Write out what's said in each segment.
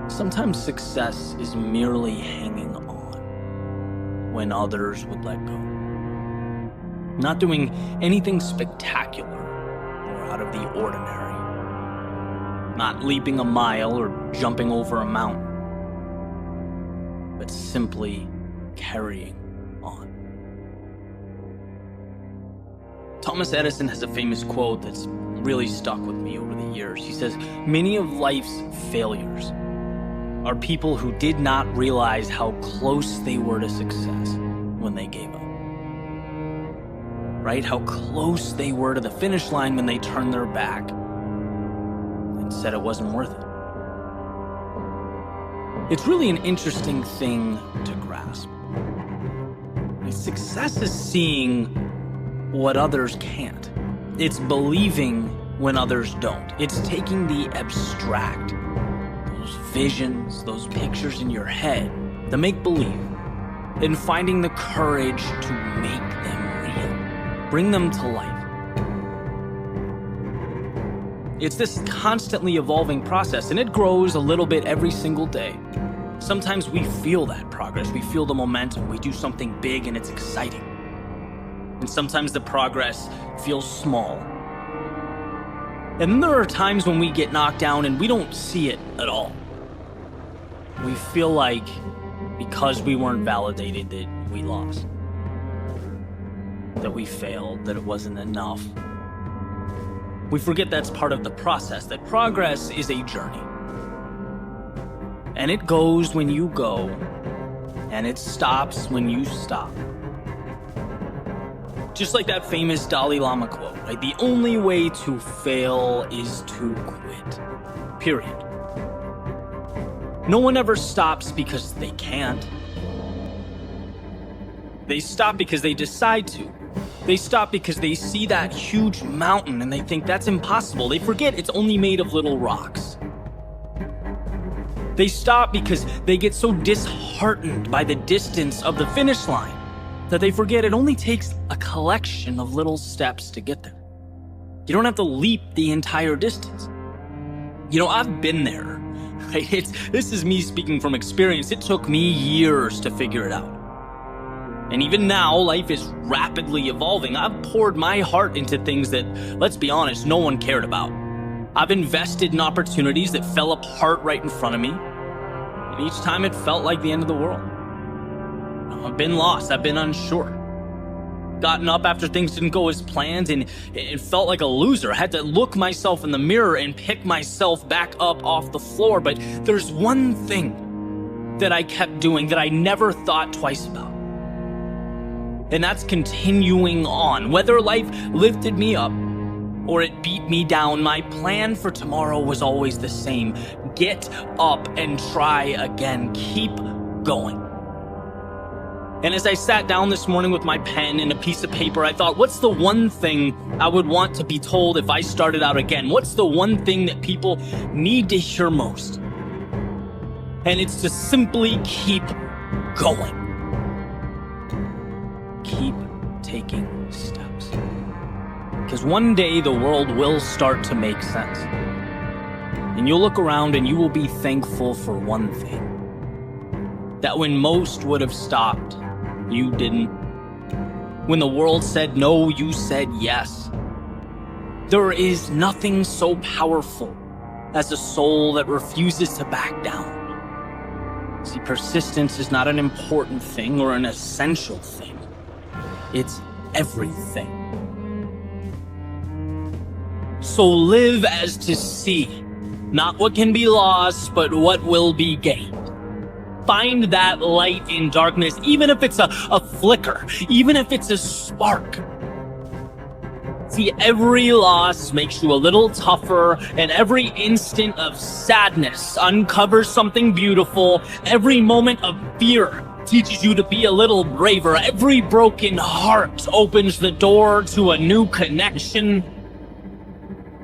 Sometimes success is merely hanging on when others would let go. Not doing anything spectacular or out of the ordinary. Not leaping a mile or jumping over a mountain, but simply carrying on. Thomas Edison has a famous quote that's really stuck with me over the years. He says, "Many of life's failures are people who did not realize how close they were to success when they gave up." Right? How close they were to the finish line when they turned their back and said it wasn't worth it. It's really an interesting thing to grasp. Success is seeing what others can't. It's believing when others don't. It's taking the abstract, those visions, those pictures in your head, the make-believe, and finding the courage to make them real, bring them to life. It's this constantly evolving process, and it grows a little bit every single day. Sometimes we feel that progress, we feel the momentum, we do something big and it's exciting. And sometimes the progress feels small. And then there are times when we get knocked down and we don't see it at all. We feel like because we weren't validated that we lost, that we failed, that it wasn't enough. We forget that's part of the process, that progress is a journey. And it goes when you go, and it stops when you stop. Just like that famous Dalai Lama quote, right? The only way to fail is to quit. Period. No one ever stops because they can't. They stop because they decide to. They stop because they see that huge mountain and they think that's impossible. They forget it's only made of little rocks. They stop because they get so disheartened by the distance of the finish line that they forget it only takes a collection of little steps to get there. You don't have to leap the entire distance. You know, I've been there. Right? This is me speaking from experience. It took me years to figure it out. And even now, life is rapidly evolving. I've poured my heart into things that, let's be honest, no one cared about. I've invested in opportunities that fell apart right in front of me. And each time it felt like the end of the world. I've been lost. I've been unsure. Gotten up after things didn't go as planned and it felt like a loser. I had to look myself in the mirror and pick myself back up off the floor. But there's one thing that I kept doing that I never thought twice about. And that's continuing on. Whether life lifted me up or it beat me down, my plan for tomorrow was always the same. Get up and try again. Keep going. And as I sat down this morning with my pen and a piece of paper, I thought, what's the one thing I would want to be told if I started out again? What's the one thing that people need to hear most? And it's to simply keep going. Keep taking steps. Because one day the world will start to make sense. And you'll look around and you will be thankful for one thing. That when most would have stopped, you didn't. When the world said no, you said yes. There is nothing so powerful as a soul that refuses to back down. See, persistence is not an important thing or an essential thing. It's everything. So live as to see, not what can be lost, but what will be gained. Find that light in darkness, even if it's a flicker, even if it's a spark. See, every loss makes you a little tougher, and every instant of sadness uncovers something beautiful. Every moment of fear teaches you to be a little braver. Every broken heart opens the door to a new connection.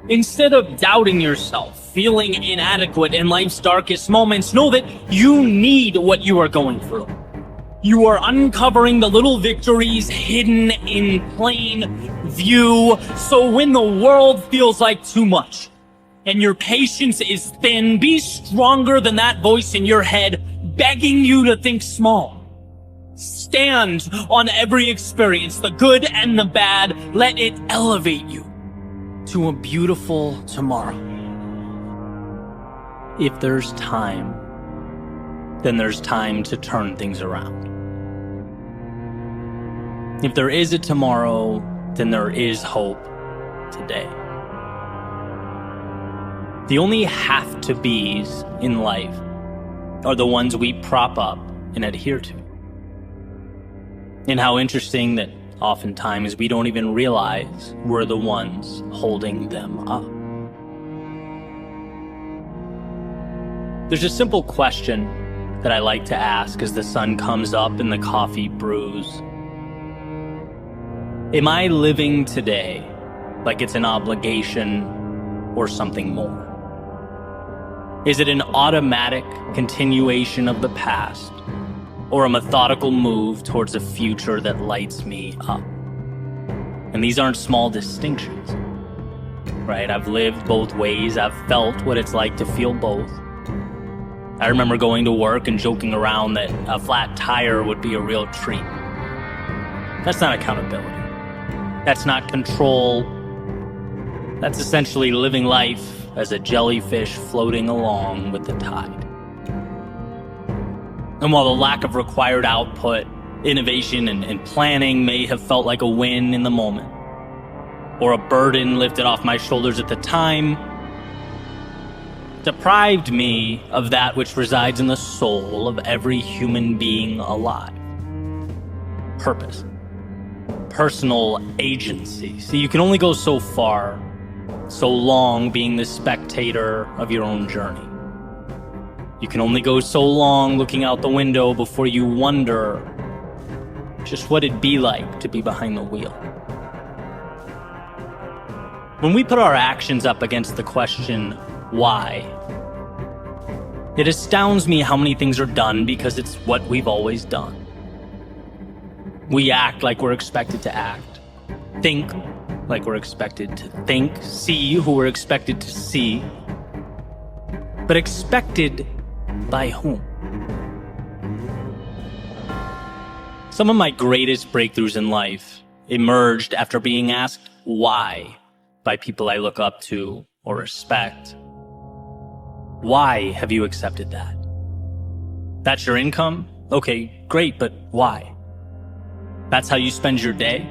Instead of doubting yourself, feeling inadequate in life's darkest moments, know that you need what you are going through. You are uncovering the little victories hidden in plain view. So when the world feels like too much, and your patience is thin, be stronger than that voice in your head begging you to think small. Stand on every experience, the good and the bad. Let it elevate you to a beautiful tomorrow. If there's time, then there's time to turn things around. If there is a tomorrow, then there is hope today. The only have-to-bes in life are the ones we prop up and adhere to. And how interesting that oftentimes we don't even realize we're the ones holding them up. There's a simple question that I like to ask as the sun comes up and the coffee brews. Am I living today like it's an obligation or something more? Is it an automatic continuation of the past, or a methodical move towards a future that lights me up? And these aren't small distinctions, right? I've lived both ways. I've felt what it's like to feel both. I remember going to work and joking around that a flat tire would be a real treat. That's not accountability. That's not control. That's essentially living life as a jellyfish floating along with the tide. And while the lack of required output, innovation, and planning may have felt like a win in the moment, or a burden lifted off my shoulders at the time, deprived me of that which resides in the soul of every human being alive. Purpose. Personal agency. See, you can only go so far, so long being the spectator of your own journey. You can only go so long looking out the window before you wonder just what it'd be like to be behind the wheel. When we put our actions up against the question, why? It astounds me how many things are done because it's what we've always done. We act like we're expected to act, think like we're expected to think, see who we're expected to see, but expected by whom? Some of my greatest breakthroughs in life emerged after being asked why by people I look up to or respect. Why have you accepted that? That's your income? Okay, great, but why? That's how you spend your day?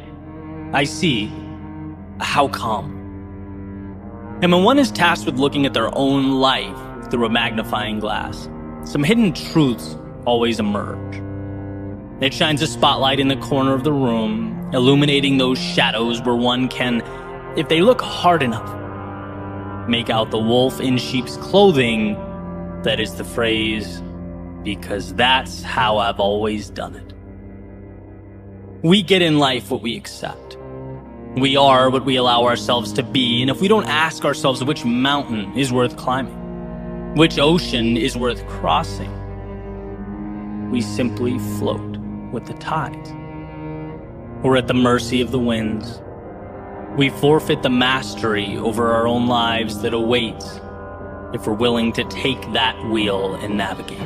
I see. How come? And when one is tasked with looking at their own life through a magnifying glass, some hidden truths always emerge. It shines a spotlight in the corner of the room, illuminating those shadows where one can, if they look hard enough, make out the wolf in sheep's clothing. That is the phrase, because that's how I've always done it. We get in life what we accept. We are what we allow ourselves to be, and if we don't ask ourselves which mountain is worth climbing, which ocean is worth crossing, we simply float with the tides. We're at the mercy of the winds. We forfeit the mastery over our own lives that awaits if we're willing to take that wheel and navigate.